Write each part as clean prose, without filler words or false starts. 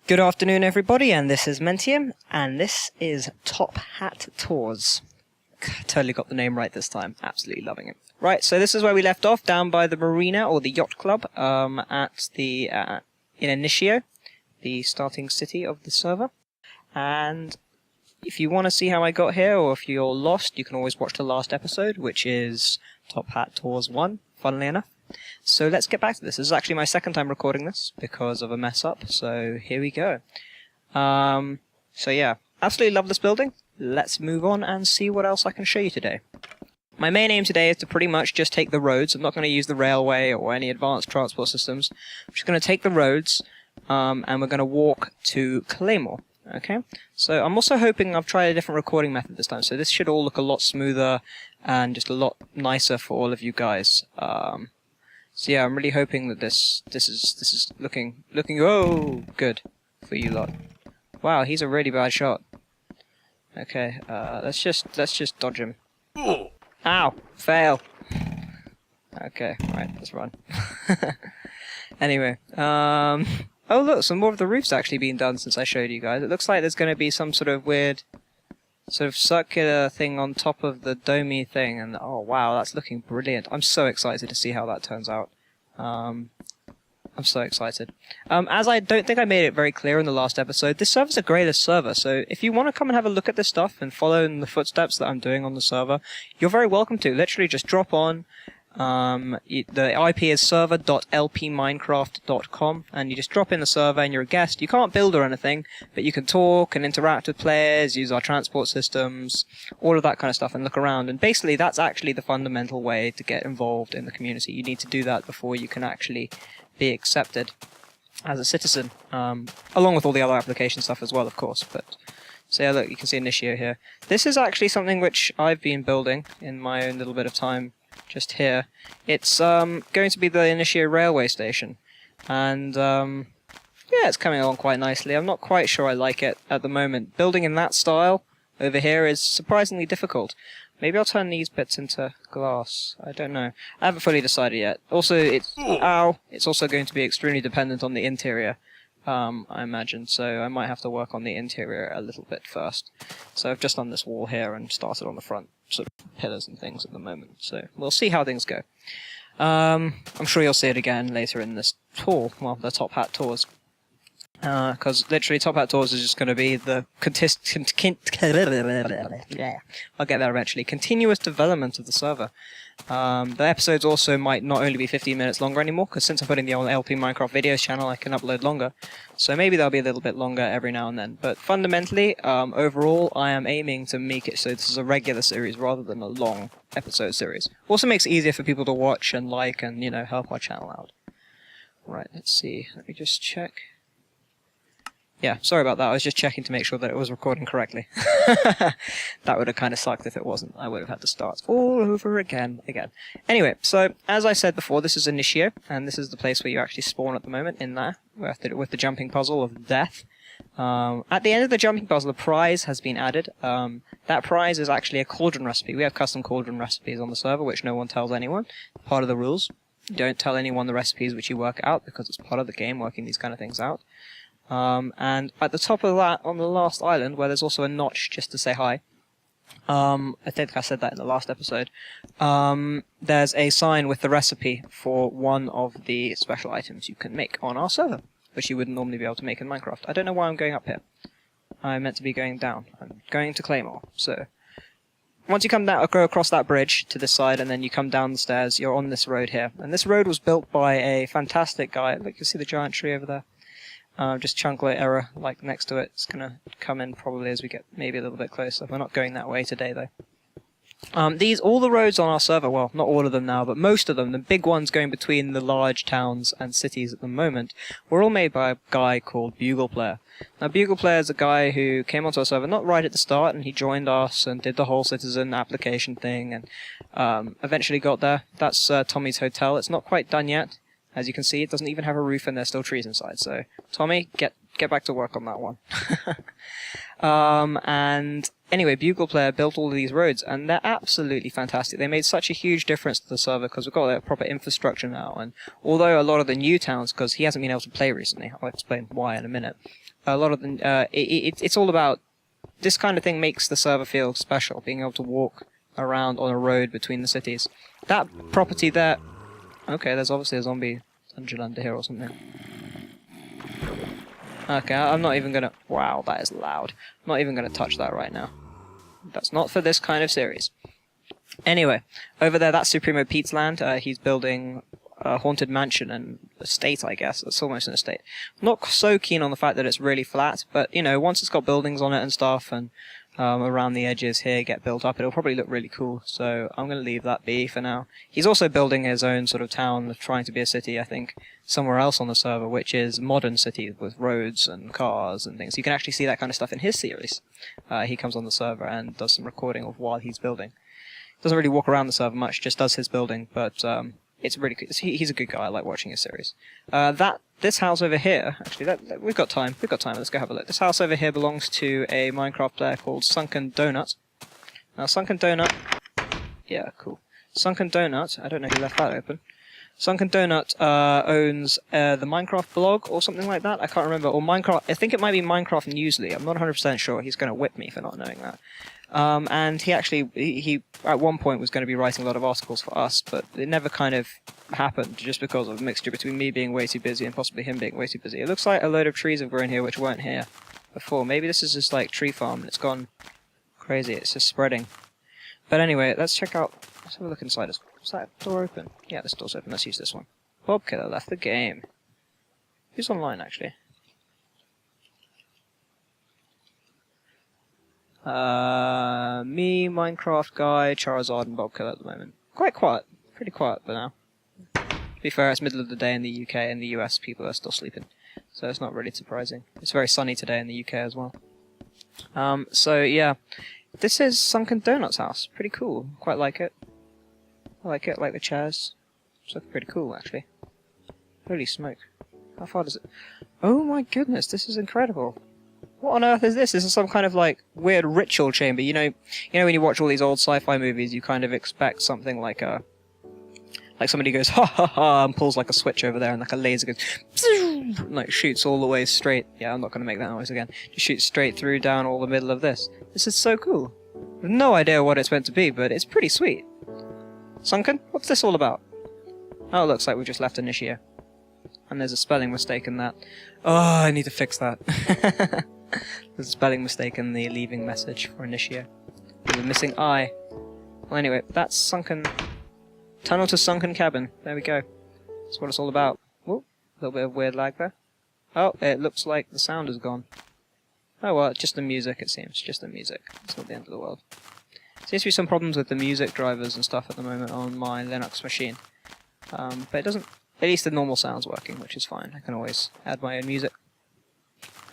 Good afternoon, everybody, and this is Mentioum, and this is Top Hat Tours. Totally got the name right this time. Absolutely loving it. Right, so this is where we left off, down by the marina, or the yacht club, at the, in Initio, the starting city of the server. And if you want to see how I got here, or if you're lost, you can always watch the last episode, which is Top Hat Tours 1, funnily enough. So let's get back to this. This is actually my second time recording this because of a mess up, so here we go. So yeah, absolutely love this building. Let's move on and see what else I can show you today. My main aim today is to pretty much just take the roads. I'm not going to use the railway or any advanced transport systems. I'm just going to take the roads, and we're going to walk to Claymore. Okay, so I'm also hoping I've tried a different recording method this time, so this should all look a lot smoother and just a lot nicer for all of you guys. So yeah, I'm really hoping that this is looking good for you lot. Wow, he's a really bad shot. Okay, let's just dodge him. Ow! Fail! Okay, right, let's run. Anyway, oh look, some more of the roof's actually been done since I showed you guys. It looks like there's going to be some sort of weird, sort of circular thing on top of the domey thing, and oh wow, that's looking brilliant. I'm so excited to see how that turns out. I'm so excited. As I don't think I made it very clear in the last episode, this server's a greyless server, so if you want to come and have a look at this stuff and follow in the footsteps that I'm doing on the server, you're very welcome to. Literally just drop on. The IP is server.lpminecraft.com, and you just drop in the server and you're a guest. You can't build or anything, but you can talk and interact with players, use our transport systems, all of that kind of stuff, and look around. And basically that's actually the fundamental way to get involved in the community. You need to do that before you can actually be accepted as a citizen, along with all the other application stuff as well, of course. But so yeah, look, you can see Initio here. This is actually something which I've been building in my own little bit of time just here. It's going to be the Initio railway station, and yeah, it's coming along quite nicely. I'm not quite sure I like it at the moment. Building in that style over here is surprisingly difficult. Maybe I'll turn these bits into glass. I don't know. I haven't fully decided yet. Also, it's also going to be extremely dependent on the interior, I imagine, so I might have to work on the interior a little bit first. So I've just done this wall here and started on the front sort of pillars and things at the moment, so we'll see how things go. I'm sure you'll see it again later in this tour, well, the Top Hat Tours. Because literally Top Hat Tours is just going to be the I'll get there eventually. Continuous development of the server. The episodes also might not only be 15 minutes longer anymore, because since I'm putting the old LPMinecraft videos channel, I can upload longer. So maybe they'll be a little bit longer every now and then. But fundamentally, overall, I am aiming to make it so this is a regular series rather than a long episode series. Also makes it easier for people to watch and like and, you know, help our channel out. Right, let's see. Let me just check. Yeah, sorry about that. I was just checking to make sure that it was recording correctly. That would have kind of sucked if it wasn't. I would have had to start all over again. Anyway, so as I said before, this is Initio, and this is the place where you actually spawn at the moment, in there, with the jumping puzzle of death. At the end of the jumping puzzle, a prize has been added. That prize is actually a cauldron recipe. We have custom cauldron recipes on the server, which no one tells anyone. Part of the rules. Don't tell anyone the recipes which you work out, because it's part of the game, working these kind of things out. And at the top of that, on the last island, where there's also a notch just to say hi, I think I said that in the last episode, there's a sign with the recipe for one of the special items you can make on our server, which you wouldn't normally be able to make in Minecraft. I don't know why I'm going up here. I'm meant to be going down. I'm going to Claymore. So once you come down, go across that bridge to this side, and then you come down the stairs, you're on this road here. And this road was built by a fantastic guy. Look, you see the giant tree over there? Just chunk light error, like next to it. It's gonna come in probably as we get maybe a little bit closer. We're not going that way today though. All the roads on our server, well, not all of them now, but most of them, the big ones going between the large towns and cities at the moment, were all made by a guy called Bugleplayer. Now, Bugleplayer is a guy who came onto our server not right at the start, and he joined us and did the whole citizen application thing, and eventually got there. That's Tommy's hotel. It's not quite done yet. As you can see, it doesn't even have a roof and there's still trees inside. So, Tommy, get back to work on that one. And anyway, Bugleplayer built all of these roads, and they're absolutely fantastic. They made such a huge difference to the server because we've got a proper infrastructure now. And although a lot of the new towns, because he hasn't been able to play recently, I'll explain why in a minute. a lot of the it's all about this kind of thing makes the server feel special, being able to walk around on a road between the cities. That property there. Okay, there's obviously a zombie dungeon under here or something. Okay, I'm not even gonna... Wow, that is loud. I'm not even gonna touch that right now. That's not for this kind of series. Anyway, over there, that's Supremo Pete's land. He's building a haunted mansion and estate, I guess. It's almost an estate. Not so keen on the fact that it's really flat, but, you know, once it's got buildings on it and stuff, and around the edges here get built up, it'll probably look really cool. So I'm going to leave that be for now. He's also building his own sort of town, trying to be a city, I think, somewhere else on the server, which is modern city with roads and cars and things. You can actually see that kind of stuff in his series. He comes on the server and does some recording of while he's building. Doesn't really walk around the server much, just does his building, but it's really good. He's a good guy. I like watching his series. This house over here, actually, we've got time. Let's go have a look. This house over here belongs to a Minecraft player called Sunken Donut. Now, Sunken Donut, yeah, cool. Sunken Donut, I don't know who left that open. Sunken Donut owns the Minecraft blog or something like that. I can't remember. Or Minecraft. I think it might be Minecraft Newsly. I'm not 100% sure. He's going to whip me for not knowing that. And he actually, he at one point was going to be writing a lot of articles for us, but it never kind of happened just because of a mixture between me being way too busy and possibly him being way too busy. It looks like a load of trees have grown here which weren't here before. Maybe this is just like tree farm and it's gone crazy. It's just spreading. But anyway, let's check out, let's have a look inside. Is that door open? Yeah, this door's open. Let's use this one. Bobkiller left the game. Who's online actually? Me, Minecraft guy, Charizard, and Bobkiller at the moment. Quite quiet. Pretty quiet for now. To be fair, it's middle of the day in the UK, and the US people are still sleeping. So it's not really surprising. It's very sunny today in the UK as well. So yeah. This is Sunken Donut's house. Pretty cool. Quite like it. I like it, like the chairs. It's looking pretty cool, actually. Holy smoke. How far does it... Oh my goodness, this is incredible. What on earth is this? This is some kind of, like, weird ritual chamber. You know when you watch all these old sci-fi movies, you kind of expect something like a... Like somebody goes, ha ha ha, and pulls like a switch over there, and like a laser goes, like shoots all the way straight. Yeah, I'm not going to make that noise again. Just shoots straight through down all the middle of this. This is so cool. I have no idea what it's meant to be, but it's pretty sweet. Sunken? What's this all about? Oh, it looks like we just left Initio. And there's a spelling mistake in that. Oh, I need to fix that. There's a spelling mistake in the leaving message for Initio. There's a missing I. Well, anyway, that's Sunken... Tunnel to Sunken Cabin. There we go. That's what it's all about. Whoop, a little bit of weird lag there. Oh, it looks like the sound is gone. Oh well, just the music it seems. Just the music. It's not the end of the world. Seems to be some problems with the music drivers and stuff at the moment on my Linux machine. But it doesn't... At least the normal sound's working, which is fine. I can always add my own music.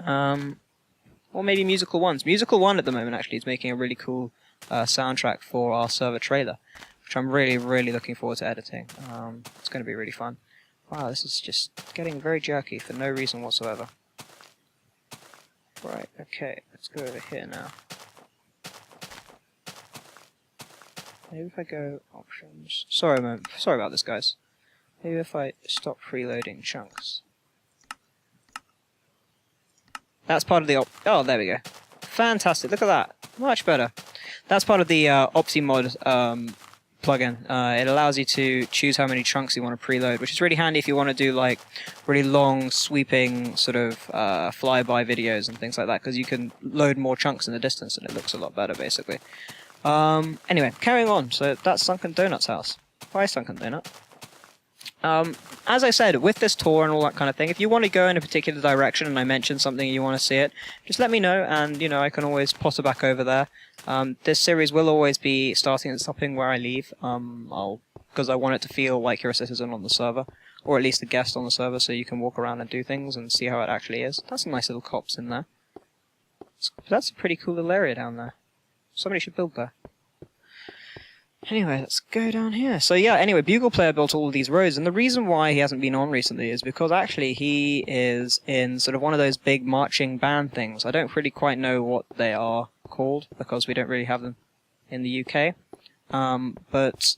Or maybe Musical One's. Musical One at the moment actually is making a really cool soundtrack for our server trailer, which I'm really, really looking forward to editing. It's going to be really fun. Wow, this is just getting very jerky for no reason whatsoever. Right, okay, let's go over here now. Maybe if I go options... Sorry about this, guys. Maybe if I stop preloading chunks. That's part of the oh, there we go. Fantastic, look at that. Much better. That's part of the Optimod plugin. It allows you to choose how many chunks you want to preload, which is really handy if you want to do like really long, sweeping sort of flyby videos and things like that, because you can load more chunks in the distance and it looks a lot better, basically. Anyway, carrying on. So that's Sunken Donut's house. Why Sunken Donut? As I said, with this tour and all that kind of thing, if you want to go in a particular direction and I mention something and you want to see it, just let me know and, you know, I can always potter back over there. This series will always be starting and stopping where I leave, because I want it to feel like you're a citizen on the server, or at least a guest on the server, so you can walk around and do things and see how it actually is. That's some nice little cops in there. That's a pretty cool little area down there. Somebody should build there. Anyway, let's go down here. So yeah, anyway, Bugle Player built all of these roads, and the reason why he hasn't been on recently is because actually he is in sort of one of those big marching band things. I don't really quite know what they are called, because we don't really have them in the UK. But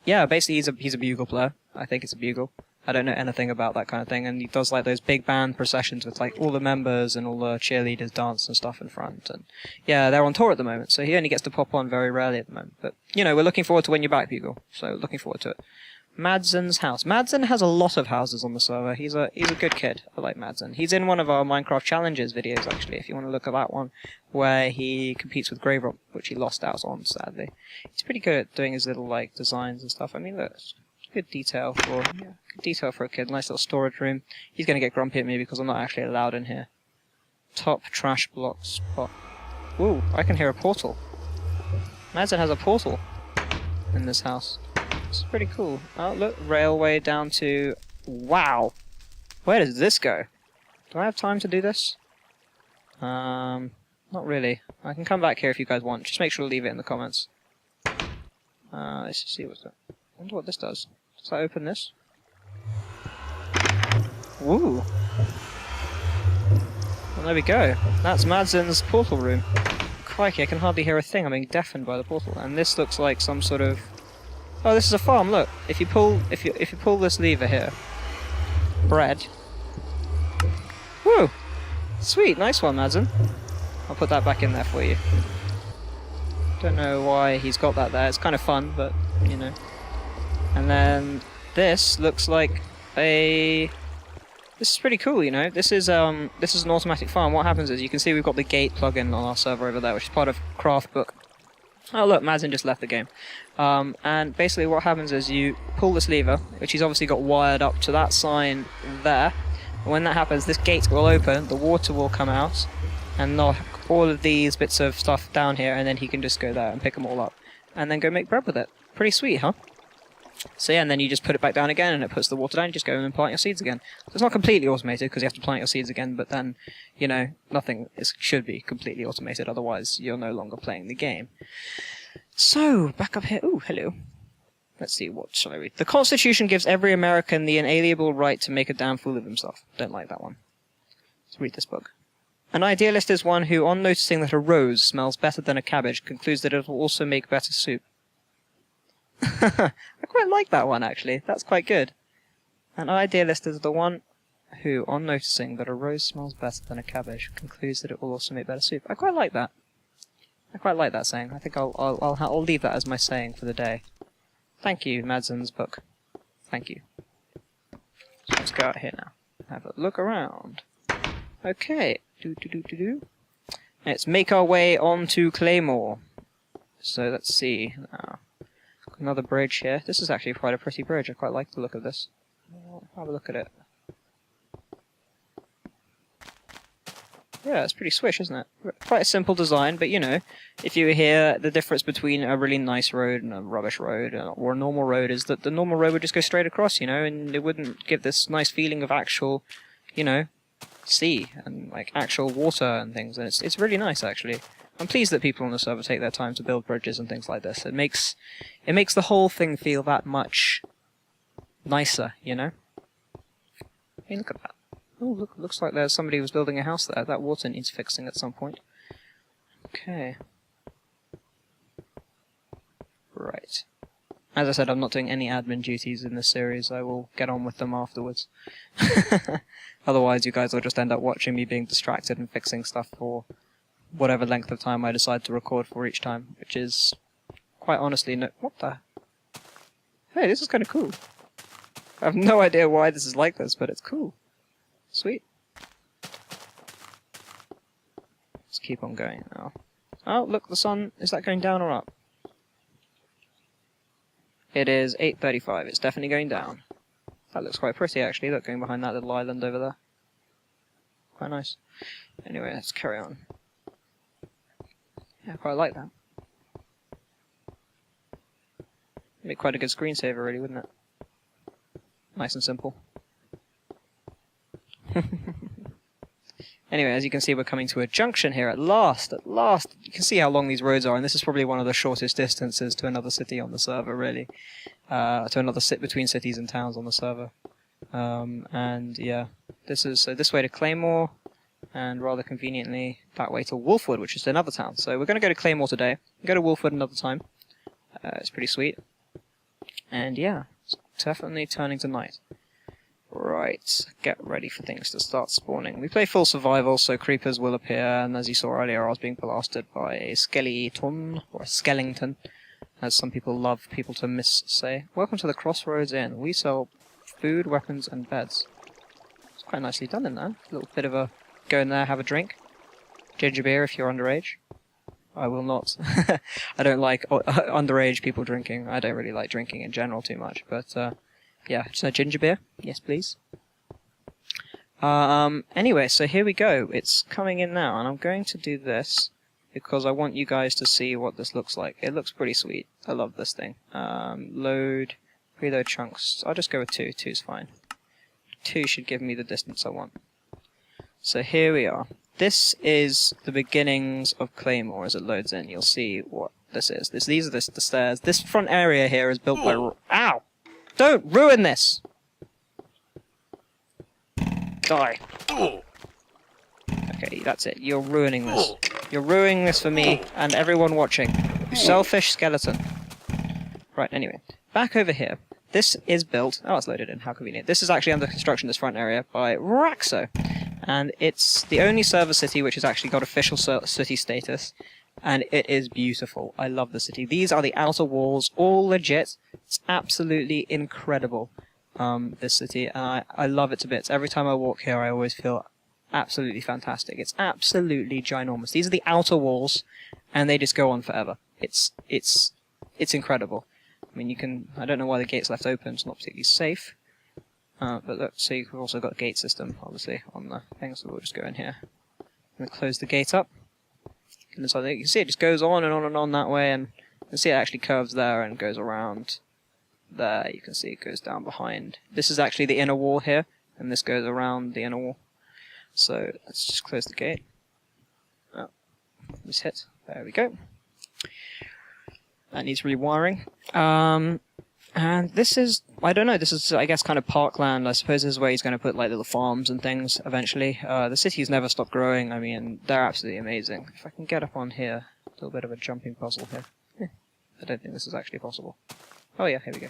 yeah, basically he's a bugle player. I think it's a bugle. I don't know anything about that kind of thing, and he does like those big band processions with like all the members and all the cheerleaders dance and stuff in front, and yeah, they're on tour at the moment, so he only gets to pop on very rarely at the moment, but you know, we're looking forward to when you're back, Bugle, so looking forward to it. Madsen's house. Madsen has a lot of houses on the server. He's a good kid. I like Madsen. He's in one of our Minecraft Challenges videos, actually, if you want to look at that one, where he competes with Graverop, which he lost out on, sadly. He's pretty good at doing his little, like, designs and stuff. I mean, look, good detail for a kid. Nice little storage room. He's going to get grumpy at me because I'm not actually allowed in here. Top trash block spot. Ooh, I can hear a portal. Madsen has a portal in this house. It's pretty cool. Oh, look, railway down to... Wow! Where does this go? Do I have time to do this? Not really. I can come back here if you guys want. Just make sure to leave it in the comments. Let's just see what's that. I wonder what this does. Does that open this? Woo! Well, there we go. That's Madsen's portal room. Crikey, I can hardly hear a thing. I'm being deafened by the portal. And this looks like some sort of... Oh, this is a farm. Look, if you pull this lever here, bread. Woo! Sweet, nice one, Madsen. I'll put that back in there for you. Don't know why he's got that there. It's kind of fun, but you know. And then this looks like a. This is pretty cool, you know. This is an automatic farm. What happens is you can see we've got the gate plugin on our server over there, which is part of Craftbook. Oh look, Madsen just left the game. And basically what happens is you pull this lever, which he's obviously got wired up to that sign there. And when that happens, this gate will open, the water will come out, and knock all of these bits of stuff down here, and then he can just go there and pick them all up. And then go make bread with it. Pretty sweet, huh? So yeah, and then you just put it back down again, and it puts the water down, you just go and plant your seeds again. So it's not completely automated, because you have to plant your seeds again, but then, you know, nothing should be completely automated, otherwise you're no longer playing the game. So, back up here. Ooh, hello. Let's see, what shall I read? The Constitution gives every American the inalienable right to make a damn fool of himself. Don't like that one. Let's read this book. An idealist is one who, on noticing that a rose smells better than a cabbage, concludes that it will also make better soup. I quite like that one, actually. That's quite good. An idealist is the one who, on noticing that a rose smells better than a cabbage, concludes that it will also make better soup. I quite like that. I quite like that saying. I think I'll leave that as my saying for the day. Thank you, Madsen's book. Thank you. So let's go out here now. Have a look around. Okay. Let's make our way on to Claymore. So let's see. Another bridge here. This is actually quite a pretty bridge. I quite like the look of this. Have a look at it. Yeah, it's pretty swish, isn't it? Quite a simple design, but you know, if you hear the difference between a really nice road and a rubbish road, or a normal road, is that the normal road would just go straight across, you know, and it wouldn't give this nice feeling of actual, you know, sea and like actual water and things, and it's really nice actually. I'm pleased that people on the server take their time to build bridges and things like this. It makes the whole thing feel that much nicer, you know? I mean, look at that. Oh, look, looks like there's somebody who was building a house there. That water needs fixing at some point. Okay. Right. As I said, I'm not doing any admin duties in this series. I will get on with them afterwards. Otherwise, you guys will just end up watching me being distracted and fixing stuff for whatever length of time I decide to record for each time, which is, quite honestly, no... What the... Hey, this is kind of cool. I have no idea why this is like this, but it's cool. Sweet. Let's keep on going now. Oh, look, the sun. Is that going down or up? It is 8:35. It's definitely going down. That looks quite pretty, actually. Look, going behind that little island over there. Quite nice. Anyway, let's carry on. Yeah, I quite like that. Make quite a good screensaver, really, wouldn't it? Nice and simple. Anyway, as you can see, we're coming to a junction here at last. At last! You can see how long these roads are, and this is probably one of the shortest distances to another city on the server, really. To another between cities and towns on the server. And yeah, this is this way to Claymore, and rather conveniently that way to Wolfwood, which is another town. So we're going to go to Claymore today. We'll go to Wolfwood another time. It's pretty sweet. And yeah, it's definitely turning to night. Right, get ready for things to start spawning. We play full survival, so creepers will appear, and as you saw earlier, I was being blasted by a skeleton, or a skellington, as some people love people to say. Welcome to the Crossroads Inn. We sell food, weapons, and beds. It's quite nicely done in there. A little bit of a go in there, have a drink. Ginger beer if you're underage. I will not. I don't like underage people drinking. I don't really like drinking in general too much, but yeah, so ginger beer, yes please. Anyway, so here we go. It's coming in now, and I'm going to do this because I want you guys to see what this looks like. It looks pretty sweet. I love this thing. Preload chunks. I'll just go with 2. 2's fine. 2 should give me the distance I want. So here we are. This is the beginnings of Claymore as it loads in. You'll see what this is. These are the stairs. This front area here is built by... Ow! Don't ruin this! Die. Okay, that's it. You're ruining this. You're ruining this for me and everyone watching. You selfish skeleton. Right, anyway. Back over here. This is built... Oh, it's loaded in. How convenient. This is actually under construction, this front area, by Raxo. And it's the only server city which has actually got official city status. And it is beautiful. I love the city. These are the outer walls, all legit. It's absolutely incredible, this city, and I love it to bits. Every time I walk here, I always feel absolutely fantastic. It's absolutely ginormous. These are the outer walls, and they just go on forever. It's incredible. I mean, you can... I don't know why the gate's left open. It's not particularly safe. But look, see, we've also got a gate system, obviously, on the thing, so we'll just go in here. I'm going to close the gate up. And so you can see it just goes on and on and on that way, and you can see it actually curves there and goes around there. You can see it goes down behind. This is actually the inner wall here, and this goes around the inner wall. So let's just close the gate. Oh, just hit. There we go. That needs rewiring. And this is, I don't know, this is, I guess, kind of parkland. I suppose this is where he's going to put, like, little farms and things eventually. The city's never stopped growing. I mean, they're absolutely amazing. If I can get up on here, a little bit of a jumping puzzle here. I don't think this is actually possible. Oh yeah, here we go.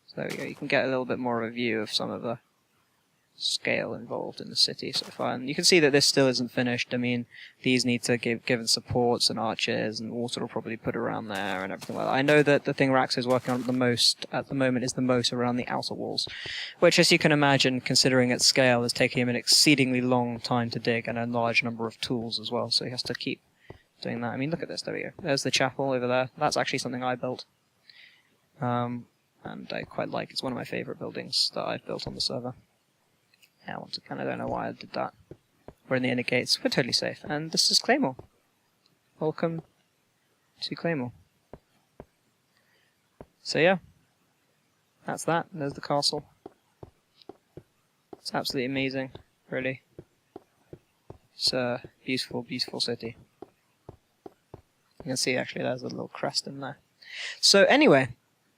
So there we go. You can get a little bit more of a view of some of the scale involved in the city so far. And you can see that this still isn't finished. I mean, these need to given supports and arches, and water will probably put around there and everything like that. I know that the thing Rax is working on at the moment is the moat around the outer walls, which, as you can imagine, considering its scale, is taking him an exceedingly long time to dig and a large number of tools as well, so he has to keep doing that. I mean, look at this, there we go. There's the chapel over there. That's actually something I built. And I quite like it. It's one of my favourite buildings that I've built on the server. Yeah, once again, I don't know why I did that. We're in the inner gates. We're totally safe. And this is Claymore. Welcome to Claymore. So yeah, that's that. There's the castle. It's absolutely amazing, really. It's a beautiful, beautiful city. You can see, actually, there's a little crest in there. So anyway,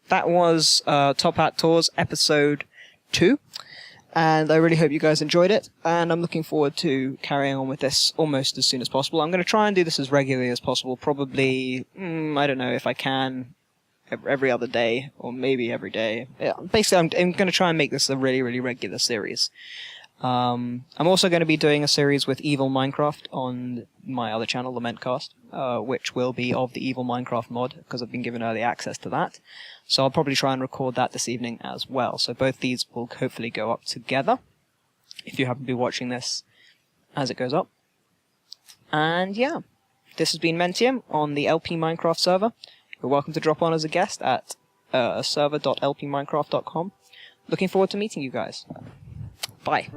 that was Top Hat Tours episode 2. And I really hope you guys enjoyed it, and I'm looking forward to carrying on with this almost as soon as possible. I'm going to try and do this as regularly as possible, probably, I don't know if I can, every other day, or maybe every day. Yeah, basically, I'm going to try and make this a really, really regular series. I'm also going to be doing a series with LPMinecraft on my other channel, LamentCast, which will be of the LPMinecraft mod, because I've been given early access to that. So I'll probably try and record that this evening as well. So both these will hopefully go up together, if you happen to be watching this as it goes up. And yeah, this has been Mentioum on the LPMinecraft server. You're welcome to drop on as a guest at server.lpminecraft.com. Looking forward to meeting you guys. Bye.